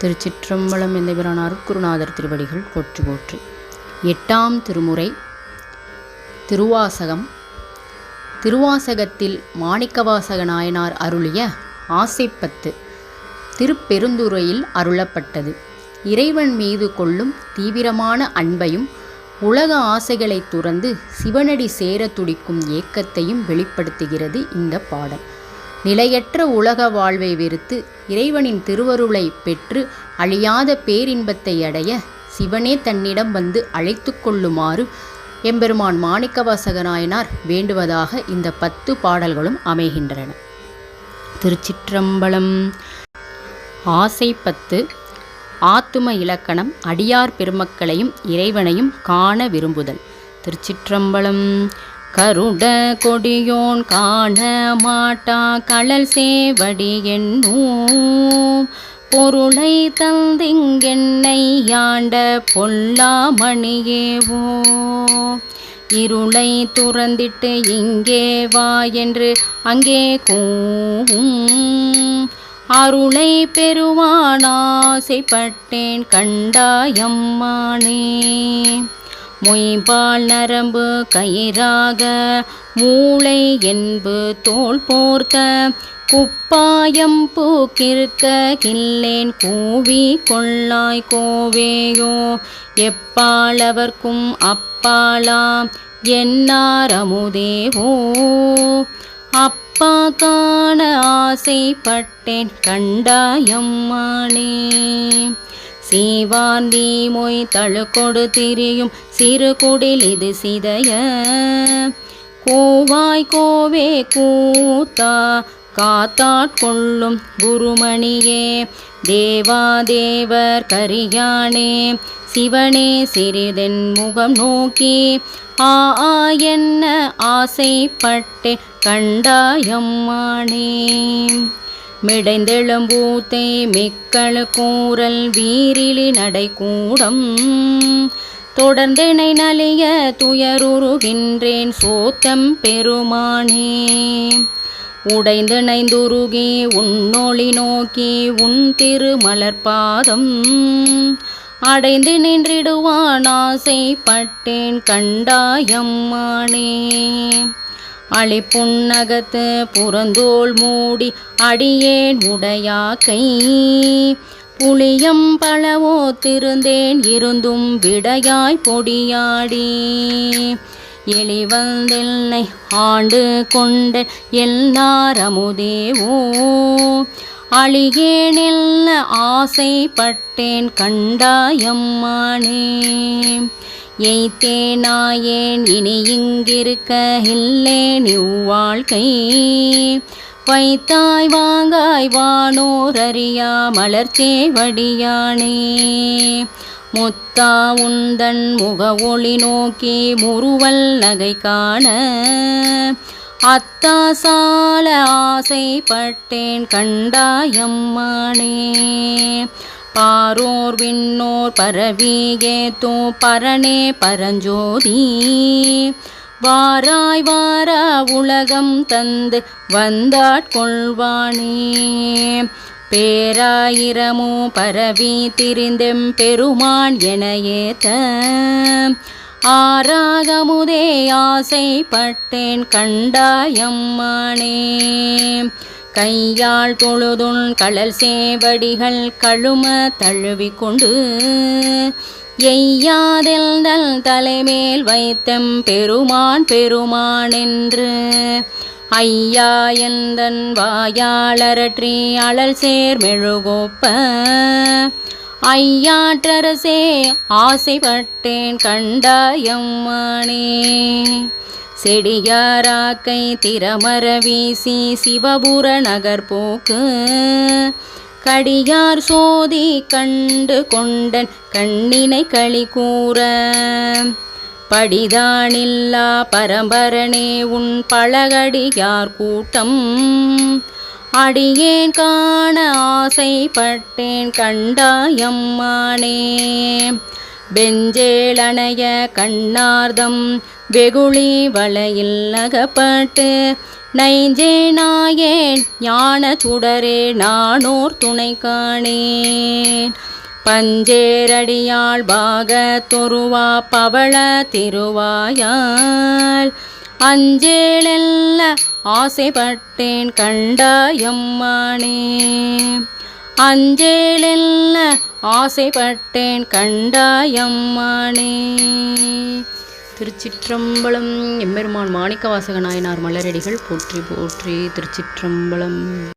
திருச்சிற்றம்பலம் எந்தபிரான் அருட்குருநாதர் திருவடிகள் போற்றி போற்றி. 8ஆம் திருமுறை திருவாசகம். திருவாசகத்தில் மாணிக்கவாசக நாயனார் அருளிய ஆசைப்பத்து திருப்பெருந்துறையில் அருளப்பட்டது. இறைவன் மீது கொள்ளும் தீவிரமான அன்பையும் உலக ஆசைகளை துறந்து சிவனடி சேர துடிக்கும் ஏக்கத்தையும் வெளிப்படுத்துகிறது இந்த பாடல். நிலையற்ற உலக வாழ்வை வெறுத்து இறைவனின் திருவருளை பெற்று அழியாத பேரின்பத்தை அடைய சிவனே தன்னிடம் வந்து அழைத்து கொள்ளுமாறு எம்பெருமான் மாணிக்கவாசக நாயனார் வேண்டுவதாக இந்த 10 பாடல்களும் அமைகின்றன. திருச்சிற்றம்பலம். ஆசைப்பத்து ஆத்தும இலக்கணம். அடியார் பெருமக்களையும் இறைவனையும் காண விரும்புதல். திருச்சிற்றம்பலம். கருட கொடியோன் காண மாட்டா கழல் சேவடி என்னும் பொருளை தந்திங்கென்னை யாண்ட பொல்லா மணியேவோ இருளை துறந்திட்டு இங்கே வா என்று அங்கே கூவும் அருளை பெறுவானாசைப்பட்டேன் கண்டாயம்மானே. மொய்பால் நரம்பு கயிறாக மூளை என்பு தோல் போர்த்த குப்பாயம் பூக்கிருக்க கில்லேன் கூவி கொள்ளாய் கோவேயோ எப்பாளவர்க்கும் அப்பாலாம் என்னார் அமுதேவோ அப்பா காண ஆசைப்பட்டேன் கண்டாயம்மானே. சீவாந்தி மொய் தழுக்கொடு திரியும் சிறு குடில் இது சிதைய கோவாய் கோவே கூத்தா காத்தாட்கொள்ளும் குருமணியே தேவாதேவர் கரியானே சிவனே சிறிதென் முகம் நோக்கி ஆ என்ன ஆசைப்பட்டேன் கண்டாயம்மானே. மிடைந்தெழும்பூத்தை மிக்கள கூறல் வீரிலி நடைக்கூடம் தொடர்ந்தெனை நலிய துயருருகின்றேன் சோத்தம் பெருமானே. உடைந்தெனைந்துருகி உன்னொளி நோக்கி உன் திருமலர்பாதம் அடைந்து நின்றிடுவான் ஆசைப்பட்டேன் கண்டாயம்மானே. அழிப்புன்னகத்து புறந்தோள் மூடி அடியேன் உடையாக்கை புளியம் பழவோ திருந்தேன் இருந்தும் விடையாய் பொடியாடி எளிவந்தெல்லை ஆண்டு கொண்ட எல்லார் அமுதேவோ அழியேனெல்ல ஆசைப்பட்டேன் கண்டாயம்மானே. எய்த்தேனாயேன் இனி இங்கிருக்க இல்லேன் இவ்வாழ்க்கை வைத்தாய் வாங்காய் வானோர் அறியா மலர்ச்சேவடியானே. முத்தா உந்தன் முக ஒளி நோக்கி முறுவல் நகை காண அத்தா சால ஆசைப்பட்டேன் கண்டாயம்மானே. பாரோர் விண்ணோர் பரவியே தோ பரனே பரஞ்சோதி வாராய் வாரா உலகம் தந்து வந்தாட்கொள்வானே. பேராயிரமோ பரவி திரிந்தெம் பெருமான் என ஏத்த ஆராகமுதே ஆசைப்பட்டேன் கண்டாயம்மானே. கையால் தொழுதுன் கழல் சேவடிகள் கழும தழுவிக்கொண்டு எய்யாதெல் தலைமேல் வைத்தம் பெருமான் பெருமான் என்று ஐயா எந்தன் வாயாளரற்றி அழல் சேர் மெழுகோப்ப ஐயாற்றரசே ஆசைப்பட்டேன் கண்டாயம்மானே. செடியாராக்கை திறமர வீசி சிவபுர நகர் போக்கு கடியார் சோதி கண்டு கொண்டன் கண்ணினை களி கூற படிதானில்லா பரம்பரனே உன் பழகடியார் கூட்டம் அடியேன் காண ஆசைப்பட்டேன் கண்டாயம்மானே. வெஞ்சேலணைய கண்ணார்தம் வெகுளி வளையில் அகப்பட்டு நைஞ்சேனாயேன் ஞான சுடரே நானோர் துணை காணேன். பஞ்சேரடியாள் பாகத்தொருவா பவள திருவாயால் அஞ்சேலெல்ல ஆசைப்பட்டேன் கண்டாயம்மானே. அஞ்சேலெல்ல ஆசைப்பட்டேன் கண்டாயம்மானே. திருச்சிற்றம்பலம். எம்பெருமான் மாணிக்கவாசக நாயனார் மலரடிகள் போற்றி போற்றி. திருச்சிற்றம்பலம்.